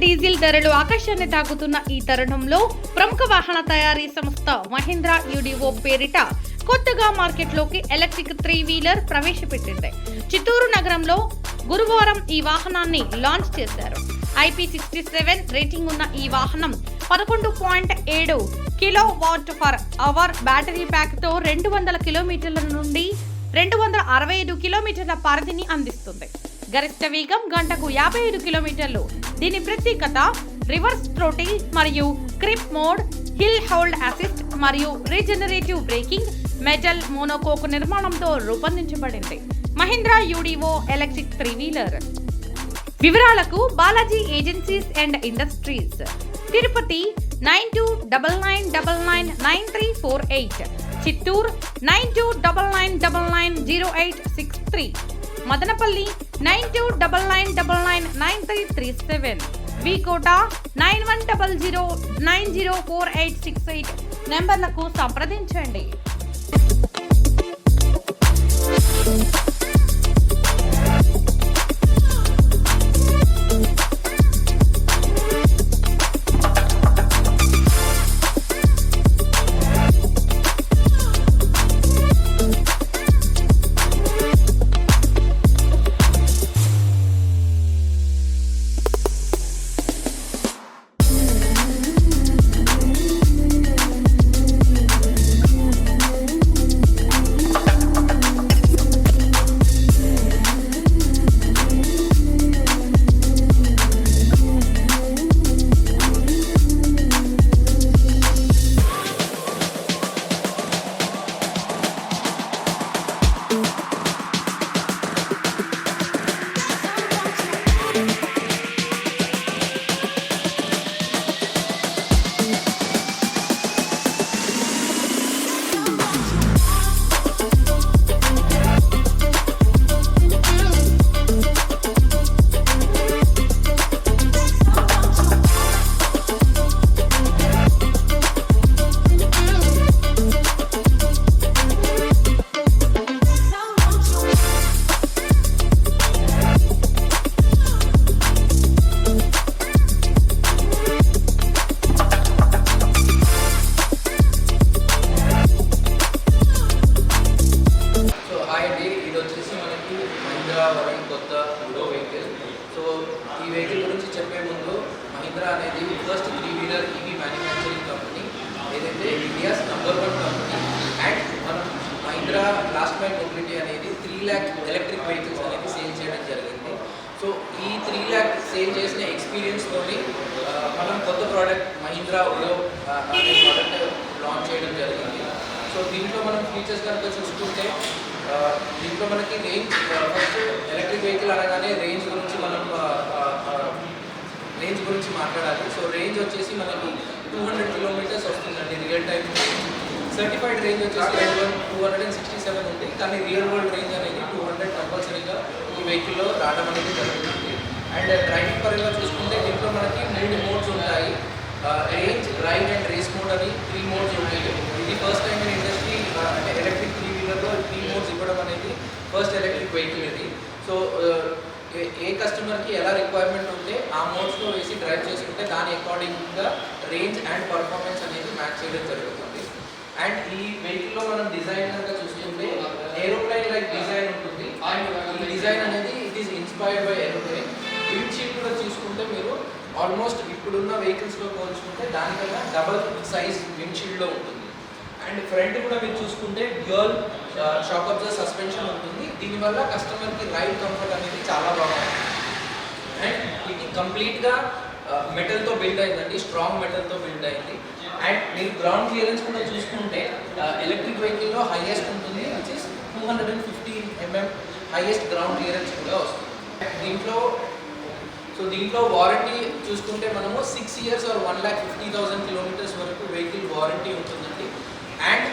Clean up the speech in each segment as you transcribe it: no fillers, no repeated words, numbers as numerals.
Diesel ధరలు ఆకాశాన్ని తాకుతున్న ఈ తరుణంలో ప్రముఖ వాహన తయారీ సంస్థ మహీంద్రా యుడివో పేరిట కొత్తగా మార్కెట్లోకి ఎలక్ట్రిక్ 3-వీలర్ ప్రవేశపెట్టింది. చిత్తూరు నగరంలో గురువారం ఈ వాహనాన్ని లాంచ్ చేశారు. IP67 రేటింగ్ ఉన్న ఈ వాహనం 11.7 కిలోవాట్ పర్ అవర్ బ్యాటరీ ప్యాక్తో 200 కిలోమీటర్ల నుండి 265 కిలోమీటర్ల పరిధిని అందిస్తుంది. గరిష్ట వేగం గంటకు 55 కిలోమీటర్లు. దీని ప్రత్యేకత రివర్స్ థ్రోటిల్ మరియు క్రిప్ మోడ్, హిల్ హోల్డ్ అసిస్ట్ మరియు రీజనరేటివ్ బ్రేకింగ్, మెటల్ మోనోకోక్ నిర్మాణంతో రూపొందించబడింది. మహీంద్రా యుడివో ఎలక్ట్రిక్ 3-వీలర్ వివరాలకు Balaji agencies and industries, Tirupati 9299999348, Chittoor 9299990863, Madanapalle 9299999337, V Kota 9100904868 నెంబర్లకు సంప్రదించండి. కొత్త యుడో వెహికల్. సో ఈ వెహికల్ గురించి చెప్పే ముందు, మహీంద్రా అనేది ఫస్ట్ 3-వీలర్ ఈవీ మ్యానుఫ్యాక్చరింగ్ కంపెనీ, ఏదైతే ఇండియాస్ నంబర్ 1 కంపెనీ. అండ్ మనం మహీంద్రా లాస్ట్ మైల్ మొబిలిటీ అనేది 3 lakh ఎలక్ట్రిక్ వెహికల్స్ అనేది సేల్ చేయడం జరిగింది. సో ఈ 3 lakh సేల్ చేసిన ఎక్స్పీరియన్స్తోని మనం కొత్త ప్రోడక్ట్ మహీంద్రా యుడో అనే ప్రోడక్ట్ లాంచ్ చేయడం జరిగింది. సో దీంట్లో మనం ఫీచర్స్ కనుక చూసుకుంటే, దీంట్లో మనకి రేంజ్, ఫస్ట్ ఎలక్ట్రిక్ వెహికల్ అనగానే రేంజ్ గురించి మాట్లాడాలి. సో రేంజ్ వచ్చేసి మనకి 200 కిలోమీటర్స్ వస్తుందండి real time range. Certified range వచ్చేసి 267 ఉంది, కానీ రియల్ వరల్డ్ రేంజ్ అనేది 200 కంపల్సరీగా ఈ వెహికల్లో రావడం అనేది జరుగుతుంది. అండ్ డ్రైవింగ్ పరంగా చూసుకుంటే దీంట్లో మనకి 3 మోడ్స్ ఉంటాయి. Range, ride and race mode అని 3 మోడ్స్ ఉంటాయి. ఇది ఫస్ట్ టైం ఇన్ ఇండస్ట్రీ, అంటే ఎలక్ట్రిక్ 3-వీలర్లో 3 మోడ్స్ ఇవ్వడం అనేది ఫస్ట్ ఎలక్ట్రిక్ వెహికల్ ఇది. సో ఏ కస్టమర్కి ఎలా రిక్వైర్మెంట్ ఉంటే ఆ మోడ్స్లో వేసి డ్రైవ్ చేసుకుంటే దాని అకార్డింగ్గా రేంజ్ అండ్ పర్ఫార్మెన్స్ అనేది మ్యాచ్ చేయడం జరుగుతుంది. అండ్ ఈ వెహికల్లో మనం డిజైన్ కనుక చూసుకుంటే ఏరోప్లైన్ లైక్ డిజైన్ ఉంటుంది. అండ్ ఈ డిజైన్ అనేది it is inspired by aeroplane. Windshield కూడా చూసుకుంటే మీరు ఆల్మోస్ట్ ఇప్పుడున్న వెహికల్స్లో పోల్చుకుంటే దానికన్నా డబల్ సైజ్ విండ్షీల్డ్లో ఉంటుంది. అండ్ ఫ్రంట్ కూడా మీరు చూసుకుంటే డ్యూయల్ షాక్ అబ్జర్వర్ సస్పెన్షన్ ఉంటుంది. దీనివల్ల కస్టమర్కి రైడ్ కంఫర్ట్ అనేది చాలా బాగుంటుంది. అండ్ ఇది కంప్లీట్గా మెటల్తో బిల్డ్ అయిందండి, స్ట్రాంగ్ మెటల్తో బిల్డ్ అయింది. అండ్ మీరు గ్రౌండ్ క్లియరెన్స్ కూడా చూసుకుంటే ఎలక్ట్రిక్ వెహికల్లో హైయెస్ట్ ఉంటుంది, which is 215 mm highest ground clearance కూడా వస్తుంది. దీంట్లో వారంటీ చూసుకుంటే మనము 6 years or 1,50,000 కిలోమీటర్స్ వరకు వెహికల్ వారంటీ ఉంటుందండి. అండ్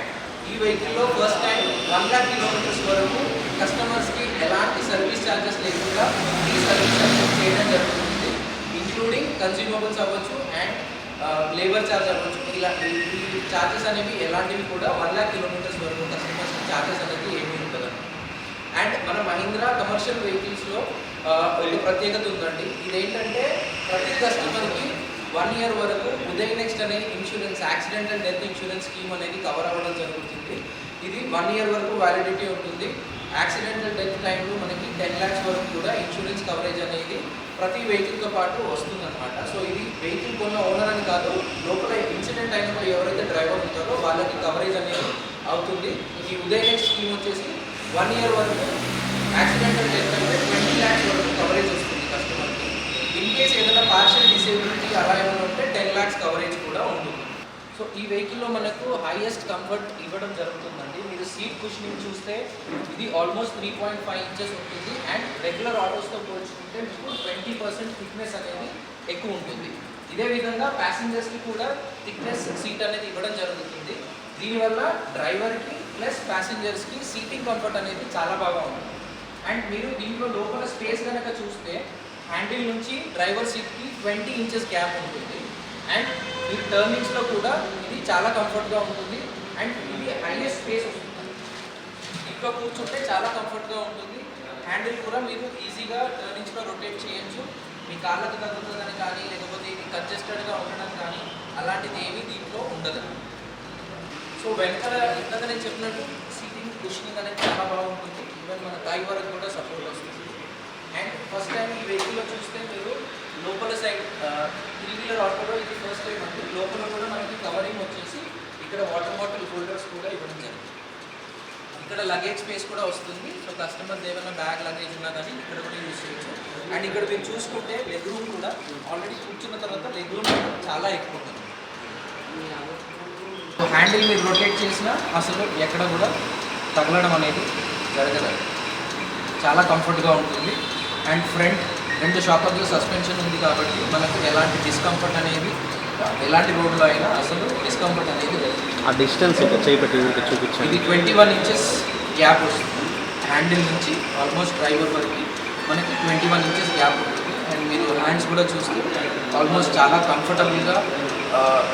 ఈ వెహికల్లో ఫస్ట్ టైం 1 lakh కిలోమీటర్స్ వరకు కస్టమర్స్కి ఎలాంటి సర్వీస్ ఛార్జెస్ లేకుండా ఈ సర్వీస్ అనేది చేయడం జరుగుతుంది. ఇంక్లూడింగ్ కన్స్యూమబుల్స్ అవ్వచ్చు అండ్ లేబర్ ఛార్జ్ అవ్వచ్చు. ఇలా ఈ ఛార్జెస్ అనేవి ఎలాంటివి కూడా 1 lakh కిలోమీటర్స్ వరకు కస్టమర్స్కి ఛార్జెస్ అనేది ఏమీ ఉండదు. అండ్ మన మహీంద్రా కమర్షియల్ వెహికల్స్లో ఒక ప్రత్యేకత ఉందండి. ఇదేంటంటే ప్రతి కస్టమర్కి 1 year వరకు ఉదయ్ నెక్స్ట్ అనే insurance, accidental death insurance scheme అనేది కవర్ అవ్వడం జరుగుతుంది. ఇది 1 year వరకు వ్యాలిడిటీ ఉంటుంది. యాక్సిడెంటల్ డెత్ టైంలో మనకి 10 lakhs వరకు కూడా ఇన్సూరెన్స్ కవరేజ్ అనేది ప్రతి వెహికల్తో పాటు వస్తుందన్నమాట. సో ఇది వెహికల్ కొన్న ఓనర్ అని కాదు, లోపల ఇన్సిడెంట్ అయినప్పుడు ఎవరైతే డ్రైవర్ ఉంటారో వాళ్ళకి కవరేజ్ అనేది అవుతుంది. ఈ ఉదయ్ నెక్స్ట్ స్కీమ్ వచ్చేసి 1 year వరకు యాక్సిడెంటల్ డెత్ అంటే 20 lakhs వరకు కవరేజ్ వస్తుంది కస్టమర్కి. ఇన్ కేస్ ఏదైనా పార్షియల్ డిసేబిలిటీ అలా ఏమైనా ఉంటే 10 lakhs కవరేజ్ కూడా ఉంటుంది. సో ఈ వెహికల్లో మనకు హైయెస్ట్ కంఫర్ట్ ఇవ్వడం జరుగుతుందండి. మీరు సీట్ కుషనింగ్ చూస్తే ఇది ఆల్మోస్ట్ 3.5 inches ఉంటుంది. అండ్ రెగ్యులర్ ఆటోస్తో పోల్చుకుంటే మీకు 20% థిక్నెస్ అనేది ఎక్కువ ఉంటుంది. ఇదే విధంగా ప్యాసింజర్స్కి కూడా థిక్నెస్ సీట్ అనేది ఇవ్వడం జరుగుతుంది. దీనివల్ల డ్రైవర్కి ప్లస్ ప్యాసింజర్స్కి సీటింగ్ కంఫర్ట్ అనేది చాలా బాగా ఉంటుంది. అండ్ మీరు దీంట్లో లోపల స్పేస్ కనుక చూస్తే హ్యాండిల్ నుంచి డ్రైవర్ సీట్కి 20 inches గ్యాప్ ఉంటుంది. అండ్ ఈ టర్నింగ్స్లో కూడా ఇది చాలా కంఫర్ట్గా ఉంటుంది. అండ్ ఇది హైయెస్ట్ స్పేస్ వస్తుంది. ఇక్కడ కూర్చుంటే చాలా కంఫర్ట్గా ఉంటుంది. హ్యాండిల్ కూడా మీరు ఈజీగా టర్నింగ్స్లో రొటేట్ చేయొచ్చు. మీ కాళ్ళకు తగ్గుతుందని కానీ లేకపోతే ఇది కంజెస్టెడ్గా ఉండడం కానీ అలాంటిది ఏమీ దీంట్లో ఉండదు. సో వెనకాల ఇంతక నేను చెప్పినట్టు సీటింగ్ కుషనింగ్ అనేది చాలా బాగుంటుంది. ఈవెన్ మన థై వరకు కూడా సపోర్ట్ వస్తుంది. అండ్ ఫస్ట్ టైం ఈ వెహికల్లో చూస్తే మీరు లోపల సైడ్ 3-wheeler ఆటోలో ఇది ఫస్ట్ టైం అండి. లోపల కూడా మనకి కవరింగ్ వచ్చేసి ఇక్కడ వాటర్ బాటిల్ హోల్డర్స్ కూడా ఇవ్వడం జరుగుతుంది. ఇక్కడ లగేజ్ స్పేస్ కూడా వస్తుంది. సో కస్టమర్స్ ఏమైనా బ్యాగ్ లగేజ్ ఉన్నా కానీ ఇక్కడ కూడా యూజ్ చేయొచ్చు. అండ్ ఇక్కడ మీరు చూసుకుంటే లెగ్ రూమ్ కూడా ఆల్రెడీ కూర్చున్న తర్వాత లెగ్ రూమ్ చాలా ఎక్కువ ఉంటుంది. హ్యాండిల్ మీరు రొటేట్ చేసినా అసలు ఎక్కడ కూడా తగలడం అనేది జరగదు. చాలా కంఫర్ట్గా ఉంటుంది. And front 2 shock absorber suspension ఉంది కాబట్టి మనకు ఎలాంటి డిస్కంఫర్ట్ అనేది ఎలాంటి రోడ్లో అయినా అసలు డిస్కంఫర్ట్ అనేది లేదు. ఆ డిస్టెన్స్ చేపెట్టి చూపించండి. ఇది 21 inches గ్యాప్ వస్తుంది. హ్యాండిల్ నుంచి ఆల్మోస్ట్ డ్రైవర్ వరకు మనకి 21 inches గ్యాప్ ఉంటుంది. అండ్ మీరు హ్యాండ్స్ కూడా చూస్తే ఆల్మోస్ట్ చాలా కంఫర్టబుల్గా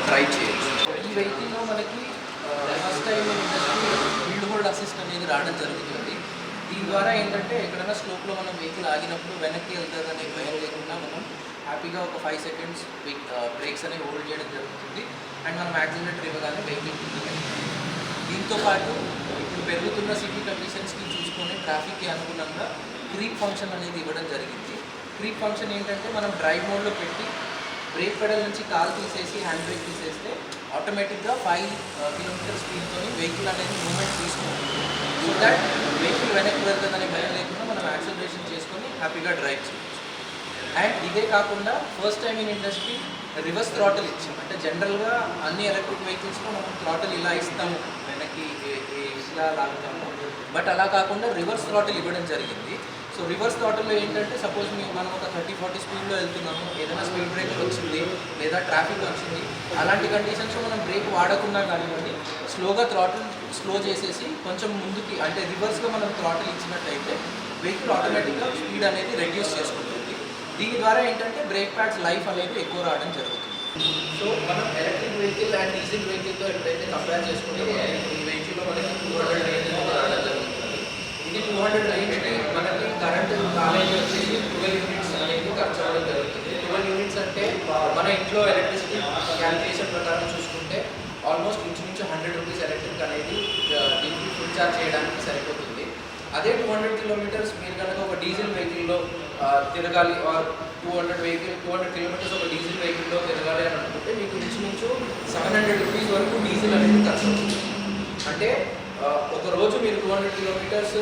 డ్రైవ్ చేయొచ్చు. ఈ వెహికల్లో మనకి first time field hold assist అనేది రావడం జరుగుతుంది. దీని ద్వారా ఏంటంటే ఎక్కడైనా స్లోప్లో మనం వెహికల్ ఆగినప్పుడు వెనక్కి వెళ్తుందనే భయం లేకుండా మనం హ్యాపీగా ఒక 5 seconds బ్రేక్స్ అనేవి హోల్డ్ చేయడం జరుగుతుంది. అండ్ మనం యాక్సిలరేటర్ ఇవ్వగానే వెహికల్ దీంతో పాటు ఇప్పుడు పెరుగుతున్న సిటీ కండిషన్స్కి చూసుకొని ట్రాఫిక్కి అనుగుణంగా క్రీప్ ఫంక్షన్ అనేది ఇవ్వడం జరిగింది. క్రీప్ ఫంక్షన్ ఏంటంటే మనం డ్రైవ్ మోడ్లో పెట్టి బ్రేక్ పెడల్ నుంచి కాల్ తీసేసి హ్యాండ్ బ్రేక్ తీసేస్తే ఆటోమేటిక్గా 5 kilometers స్పీడ్తో వెహికల్ అనేది మూమెంట్ తీసుకుంటుంది. సో దట్ వెహికల్ వెనక్కి వెళ్తుందనే భయం లేకుండా మనం యాక్సిలరేషన్ చేసుకొని హ్యాపీగా డ్రైవ్ చేయొచ్చు. అండ్ ఇదే కాకుండా first time in industry reverse throttle ఇచ్చాం. అంటే జనరల్గా అన్ని ఎలక్ట్రిక్ వెహికల్స్లో మనం థ్రాటల్ ఇలా ఇస్తాము, వెనక్కి ఇలా లాగుతాము. బట్ అలా కాకుండా రివర్స్ థ్రాటల్ ఇవ్వడం జరిగింది. సో రివర్స్ థ్రాటల్లో ఏంటంటే సపోజ్ మనం ఒక 30-40 స్పీడ్లో వెళ్తున్నాము, ఏదైనా స్పీడ్ బ్రేకర్ వచ్చింది లేదా ట్రాఫిక్ వచ్చింది, అలాంటి కండిషన్స్లో మనం బ్రేక్ వాడకుండా కానివ్వండి స్లోగా థ్రాటల్ స్లో చేసేసి కొంచెం ముందుకి అంటే రివర్స్గా మనం థ్రాటల్ ఇచ్చినట్టయితే వెహికల్ ఆటోమేటిక్గా స్పీడ్ అనేది రెడ్యూస్ చేసుకుంటుంది. దీని ద్వారా ఏంటంటే బ్రేక్ ప్యాడ్స్ లైఫ్ అనేది ఎక్కువ రావడం జరుగుతుంది. సో మనం ఎలక్ట్రిక్ వెహికల్ అండ్ డీజిల్ వెహికల్తో ఎప్పుడైతే కంపేర్ చేసుకుంటే ఈ వెహికల్లో మనకి 200 రేంజ్ అనేది రావడం జరుగుతుంది. ఇది 200 రేంజ్కి మనకి కరెంట్ కాలేజ్ వచ్చేసి 12 units అనేది ఖర్చు అవ్వడం జరుగుతుంది. 12 units అంటే మన ఇంట్లో ఎలక్ట్రిసిటీ క్యాలిక్యులేషన్ ప్రకారం చూసుకుంటే ఆల్మోస్ట్ ఇంచుమించు 100 rupees ఎలక్ట్రిక్ అనేది దీనికి ఫుల్ ఛార్జ్ చేయడానికి సరిపోతుంది. అదే 200 kilometers మీరు కనుక ఒక డీజిల్ వెహికల్లో తిరగాలి ఆర్ 200 kilometers ఒక డీజిల్ వెహికల్లో తిరగాలి అని అనుకుంటే మీకు ఇంచుమించు 700 rupees వరకు డీజిల్ అనేది ఖర్చు అవుతుంది. అంటే ఒక రోజు మీరు 200 kilometers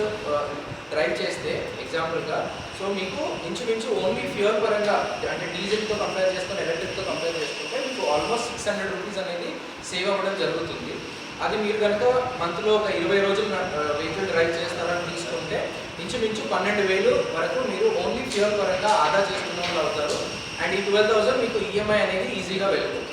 డ్రైవ్ చేస్తే ఎగ్జాంపుల్గా సో మీకు ఇంచుమించు ఓన్లీ ఫ్యూయల్ పరంగా అంటే డీజిల్తో కంపేర్ చేసుకొని ఎలక్ట్రిక్తో కంపేర్ చేసుకుంటే మీకు ఆల్మోస్ట్ 600 rupees అనేది సేవ్ అవ్వడం జరుగుతుంది. అది మీరు కనుక మంత్లో ఒక 20 రోజులు వెహికల్ డ్రైవ్ చేస్తారని తీసుకుంటే ఇంచుమించు 12,000 వరకు మీరు ఓన్లీ ఫ్యూయల్ పరంగా ఆదా చేసుకున్న వాళ్ళు అవుతారు. అండ్ ఈ 12,000 మీకు ఈఎంఐ అనేది ఈజీగా వెళ్ళిపోతుంది.